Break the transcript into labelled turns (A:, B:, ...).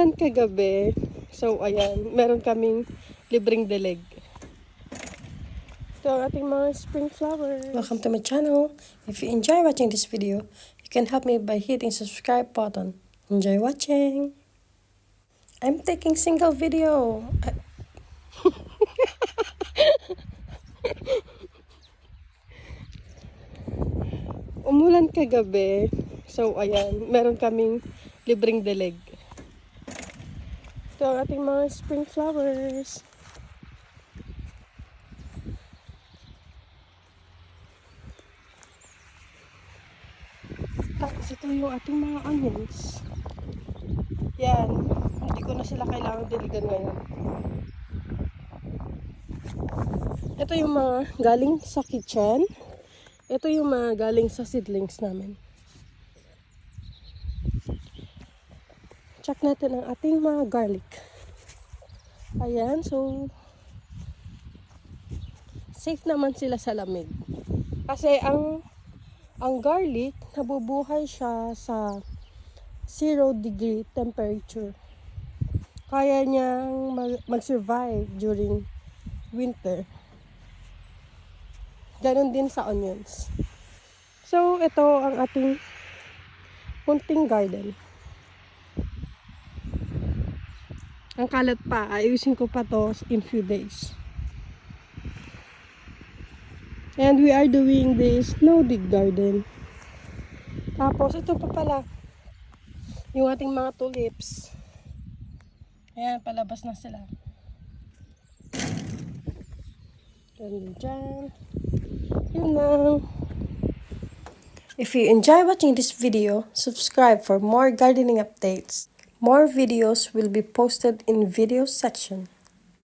A: Umulan kagabi. So, ayan. Meron kaming libreng dilig. Ito ang ating mga spring flowers. Welcome to my channel. If you enjoy watching this video, you can help me by hitting subscribe button. Enjoy watching. I'm taking single video. Umulan kagabi. So, ayan. Meron kaming libreng dilig. Ito ang ating mga spring flowers. Tapos ito yung ating mga onions. Yan. Hindi ko na sila kailangan diligan ngayon. Ito yung mga galing sa kitchen. Ito yung mga galing sa seedlings namin. Check natin ang ating mga garlic. Ayan, so safe naman sila sa lamig. Kasi ang garlic, nabubuhay siya sa 0 degree temperature. Kaya niyang mag-survive during winter. Ganon din sa onions. So, ito ang ating munting garden. Ang kalat pa, ayusin ko pa to in few days. And we are doing this no dig garden. Tapos, ito pa pala. Yung ating mga tulips. Ayan, palabas na sila. Yan dyan. Yun lang. If you enjoy watching this video, subscribe for more gardening updates. More videos will be posted in video section.